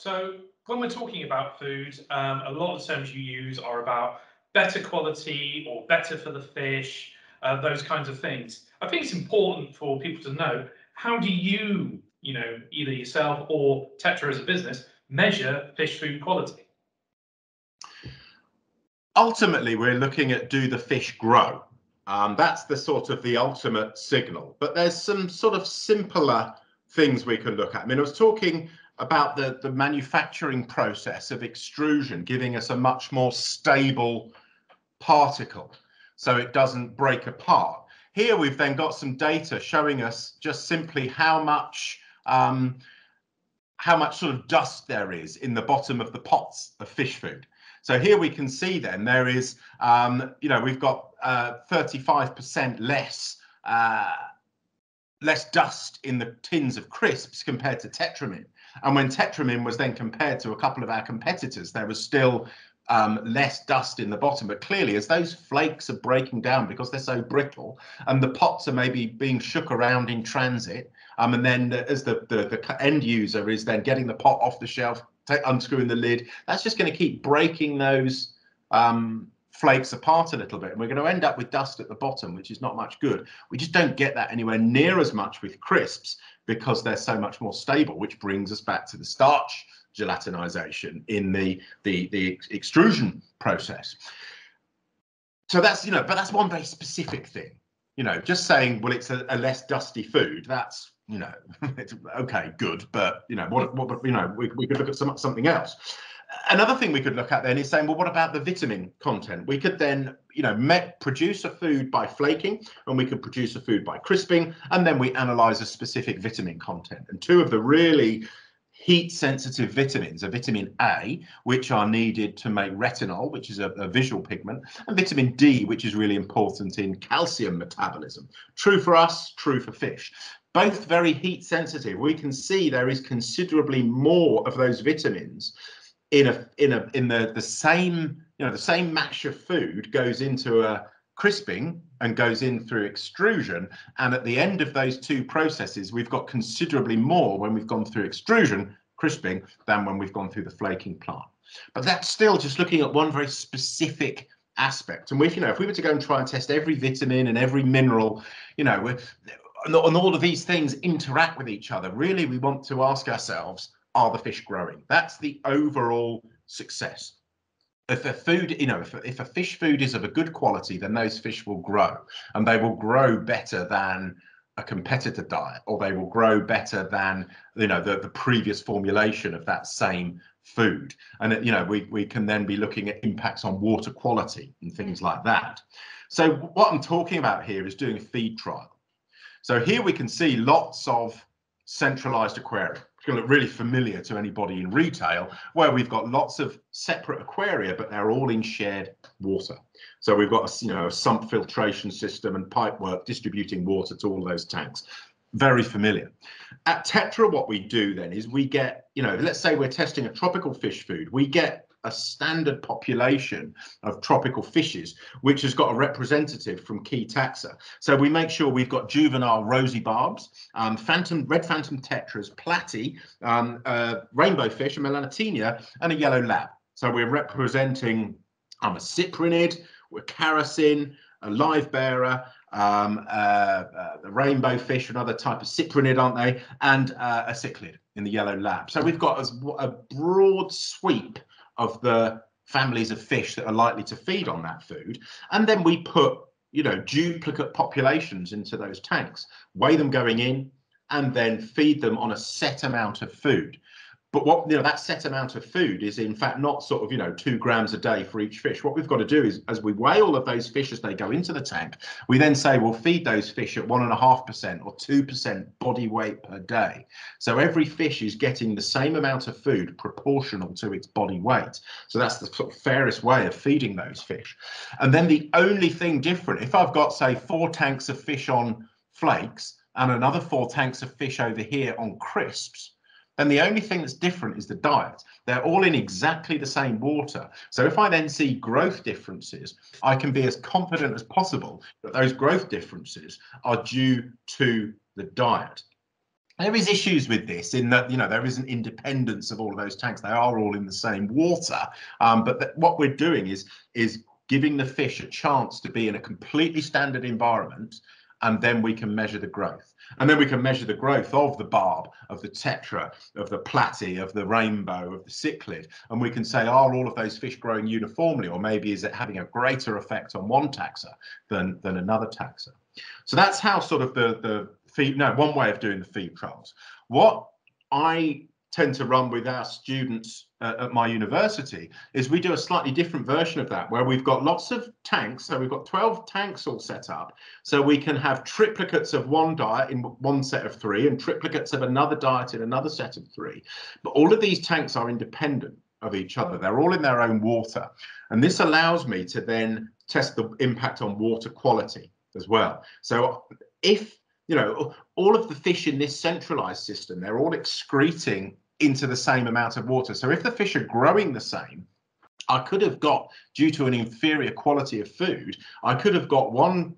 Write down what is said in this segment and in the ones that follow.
So when we're talking about food, a lot of the terms you use are about better quality or better for the fish, those kinds of things. I think it's important for people to know, how do you, either yourself or Tetra as a business, measure fish food quality? Ultimately, we're looking at, do the fish grow? That's the sort of the ultimate signal. But there's some sort of simpler things we can look at. I mean, I was talking about the manufacturing process of extrusion giving us a much more stable particle, so it doesn't break apart. Here we've then got some data showing us just simply how much sort of dust there is in the bottom of the pots of fish food. So here we can see then there is, we've got 35% less dust in the tins of crisps compared to Tetramin. And when Tetramin was then compared to a couple of our competitors, there was still less dust in the bottom. But clearly, as those flakes are breaking down because they're so brittle, and the pots are maybe being shook around in transit, and then as the end user is then getting the pot off the shelf, unscrewing the lid, that's just going to keep breaking those flakes apart a little bit, and we're going to end up with dust at the bottom, which is not much good. We just don't get that anywhere near as much with crisps because they're so much more stable, which brings us back to the starch gelatinization in the extrusion process. So that's, but that's one very specific thing. Just saying, well, it's a less dusty food, that's, it's okay, good, but we could look at something else. Another thing we could look at then is saying, well, what about the vitamin content? We could then, produce a food by flaking, and we could produce a food by crisping, and then we analyze a specific vitamin content. And two of the really heat-sensitive vitamins are vitamin A, which are needed to make retinol, which is a visual pigment, and vitamin D, which is really important in calcium metabolism. True for us, true for fish. Both very heat-sensitive. We can see there is considerably more of those vitamins in the same mash of food goes into a crisping and goes in through extrusion, and at the end of those two processes we've got considerably more when we've gone through extrusion, crisping, than when we've gone through the flaking plant. But that's still just looking at one very specific aspect. And if we were to go and try and test every vitamin and every mineral, and all of these things interact with each other, really we want to ask ourselves, are the fish growing? That's the overall success. If a food, if a fish food is of a good quality, then those fish will grow, and they will grow better than a competitor diet, or they will grow better than the previous formulation of that same food. And we can then be looking at impacts on water quality and things like that. So what I'm talking about here is doing a feed trial. So here we can see lots of centralized aquaria. It's going to look really familiar to anybody in retail, where we've got lots of separate aquaria, but they're all in shared water. So we've got a sump filtration system and pipework distributing water to all those tanks. Very familiar. At Tetra, what we do then is we get, let's say we're testing a tropical fish food, we get a standard population of tropical fishes, which has got a representative from key taxa. So we make sure we've got juvenile rosy barbs, red phantom tetras, platy, rainbow fish, a melanotina, and a yellow lab. So we're representing a cyprinid, we're charasin, a live bearer, the rainbow fish, another type of cyprinid, aren't they, and a cichlid in the yellow lab. So we've got a broad sweep of the families of fish that are likely to feed on that food, and then we put duplicate populations into those tanks, weigh them going in, and then feed them on a set amount of food. But what that set amount of food is in fact not sort of 2 grams a day for each fish. What we've got to do is, as we weigh all of those fish as they go into the tank, we then say we'll feed those fish at 1.5% or 2% body weight per day. So every fish is getting the same amount of food proportional to its body weight. So that's the sort of fairest way of feeding those fish. And then the only thing different, if I've got say 4 tanks of fish on flakes and another 4 tanks of fish over here on crisps, then the only thing that's different is the diet. They're all in exactly the same water. So if I then see growth differences, I can be as confident as possible that those growth differences are due to the diet. There is issues with this in that, there isn't independence of all of those tanks. They are all in the same water. But what we're doing is giving the fish a chance to be in a completely standard environment, and then we can measure the growth. And then we can measure the growth of the barb, of the tetra, of the platy, of the rainbow, of the cichlid. And we can say, are all of those fish growing uniformly, or maybe is it having a greater effect on one taxa than another taxa? So that's how sort of the feed, no, one way of doing the feed trials. What I tend to run with our students at my university is we do a slightly different version of that, where we've got lots of tanks. So we've got 12 tanks all set up, so we can have triplicates of one diet in one set of 3 and triplicates of another diet in another set of 3. But all of these tanks are independent of each other. They're all in their own water. And this allows me to then test the impact on water quality as well. So if, all of the fish in this centralized system, they're all excreting into the same amount of water. So if the fish are growing the same, I could have got, due to an inferior quality of food, I could have got one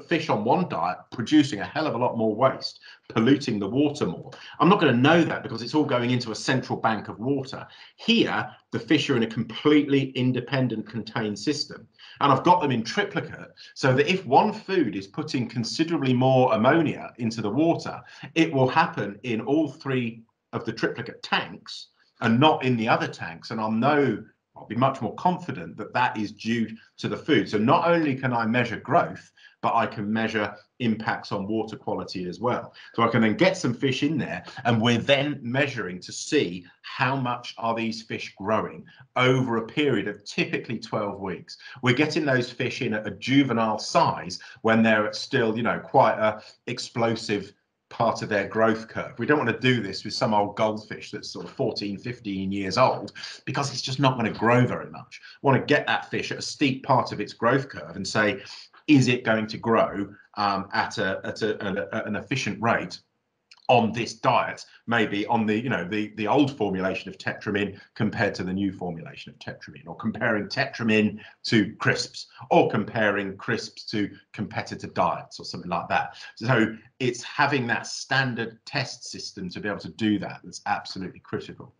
fish on one diet producing a hell of a lot more waste, polluting the water more. I'm not going to know that because it's all going into a central bank of water. Here, the fish are in a completely independent contained system. And I've got them in triplicate, so that if one food is putting considerably more ammonia into the water, it will happen in all 3 of the triplicate tanks and not in the other tanks. And I'll be much more confident that that is due to the food. So not only can I measure growth, but I can measure impacts on water quality as well. So I can then get some fish in there, and we're then measuring to see how much are these fish growing over a period of typically 12 weeks. We're getting those fish in at a juvenile size when they're still, quite a explosive part of their growth curve. We don't want to do this with some old goldfish that's sort of 14, 15 years old, because it's just not going to grow very much. We want to get that fish at a steep part of its growth curve and say, is it going to grow at an efficient rate on this diet, maybe on the old formulation of tetramin compared to the new formulation of tetramin, or comparing tetramin to crisps, or comparing crisps to competitor diets, or something like that. So it's having that standard test system to be able to do that that's absolutely critical.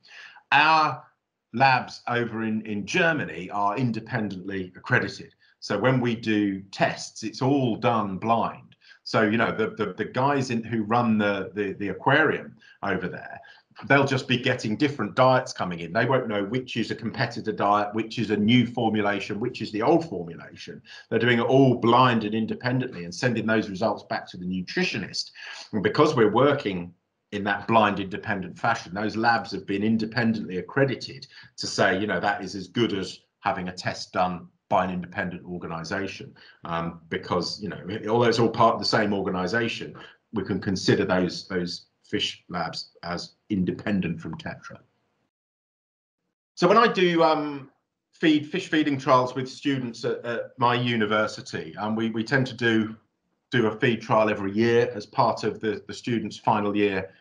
Our labs over in Germany are independently accredited. So when we do tests, it's all done blind. So, the guys who run the aquarium over there, they'll just be getting different diets coming in. They won't know which is a competitor diet, which is a new formulation, which is the old formulation. They're doing it all blind and independently and sending those results back to the nutritionist. And because we're working in that blind independent fashion, those labs have been independently accredited to say, that is as good as having a test done by an independent organization, because although it's all part of the same organization, we can consider those fish labs as independent from Tetra. So when I do fish feeding trials with students at my university, we tend to do a feed trial every year as part of the students' final year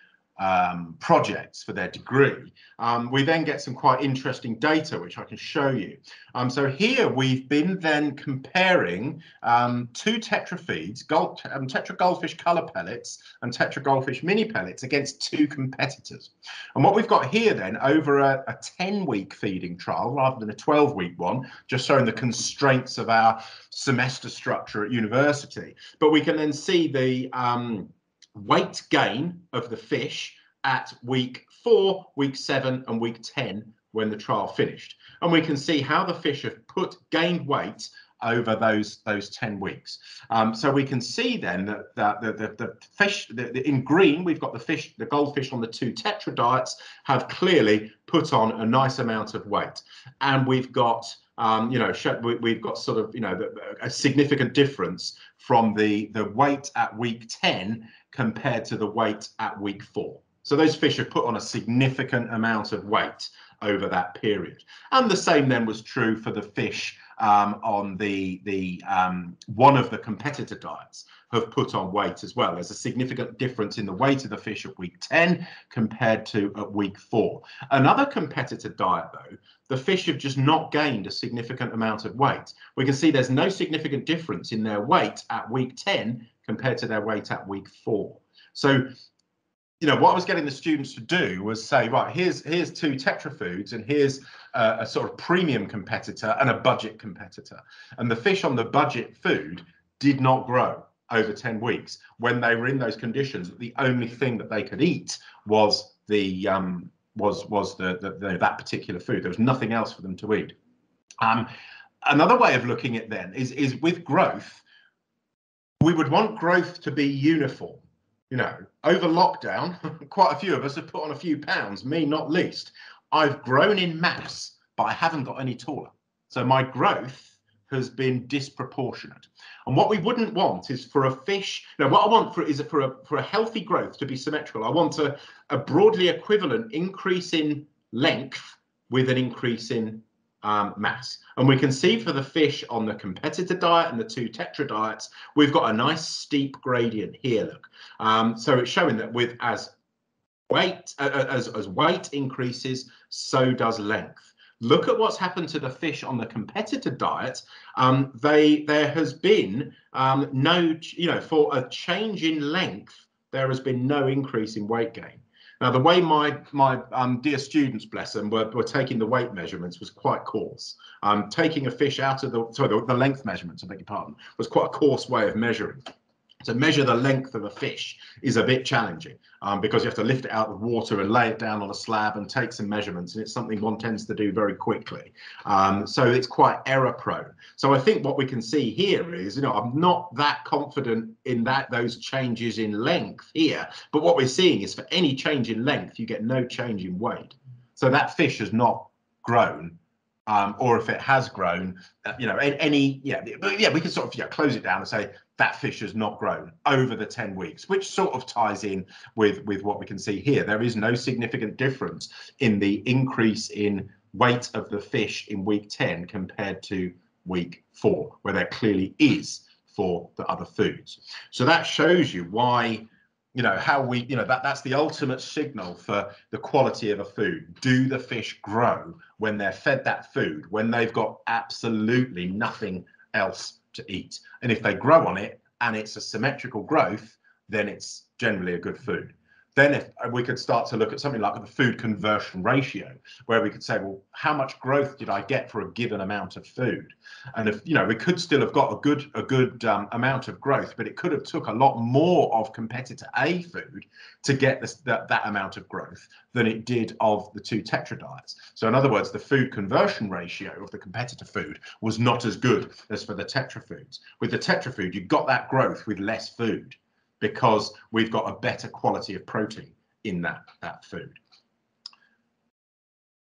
projects for their degree. We then get some quite interesting data, which I can show you. So here we've been then comparing 2 Tetra feeds, Tetra Goldfish Colour Pellets and Tetra Goldfish Mini Pellets, against 2 competitors. And what we've got here then, over a 10-week feeding trial rather than a 12-week one, just showing the constraints of our semester structure at university. But we can then see the weight gain of the fish at week 4, week 7 and week 10 when the trial finished. And we can see how the fish have gained weight over those 10 weeks. So we can see then that the fish, in green, we've got the goldfish on the 2 Tetra diets have clearly put on a nice amount of weight. And we've got we've got sort of, a significant difference from the weight at week 10 compared to the weight at week 4. So those fish have put on a significant amount of weight over that period. And the same then was true for the fish on one of the competitor diets have put on weight as well. There's a significant difference in the weight of the fish at week 10 compared to at week 4. Another competitor diet, though, the fish have just not gained a significant amount of weight. We can see there's no significant difference in their weight at week 10 compared to their weight at week 4. So what I was getting the students to do was say, right, here's two Tetra foods, and here's a sort of premium competitor and a budget competitor. And the fish on the budget food did not grow over 10 weeks when they were in those conditions. The only thing that they could eat was that particular food. There was nothing else for them to eat. Another way of looking at then is with growth, we would want growth to be uniform. Over lockdown, quite a few of us have put on a few pounds, me not least. I've grown in mass, but I haven't got any taller. So my growth has been disproportionate. And what we wouldn't want is for a fish, what I want is for a healthy growth to be symmetrical. I want a broadly equivalent increase in length with an increase in mass. And we can see for the fish on the competitor diet and the two Tetra diets, we've got a nice steep gradient here, look. So it's showing that as weight increases, so does length. Look at what's happened to the fish on the competitor diet. There has been for a change in length, there has been no increase in weight gain. Now, the way my dear students, bless them, were taking the weight measurements was quite coarse. Taking a fish out of the length measurements, I beg your pardon, was quite a coarse way of measuring. To measure the length of a fish is a bit challenging because you have to lift it out of water and lay it down on a slab and take some measurements, and it's something one tends to do very quickly. So it's quite error prone. So I think what we can see here is, I'm not that confident in those changes in length here, but what we're seeing is for any change in length, you get no change in weight. So that fish has not grown. Or if it has grown, we can sort of close it down and say that fish has not grown over the 10 weeks, which sort of ties in with what we can see here. There is no significant difference in the increase in weight of the fish in week 10 compared to week 4, where there clearly is for the other foods. So that shows you why, how we, that's the ultimate signal for the quality of a food. Do the fish grow when they're fed that food, when they've got absolutely nothing else to eat? And if they grow on it and it's a symmetrical growth, then it's generally a good food. Then if we could start to look at something like the food conversion ratio, where we could say, well, how much growth did I get for a given amount of food? And if, we could still have got a good amount of growth, but it could have took a lot more of competitor A food to get that amount of growth than it did of the two Tetra diets. So in other words, the food conversion ratio of the competitor food was not as good as for the Tetra foods. With the Tetra food, you got that growth with less food, because we've got a better quality of protein in that food.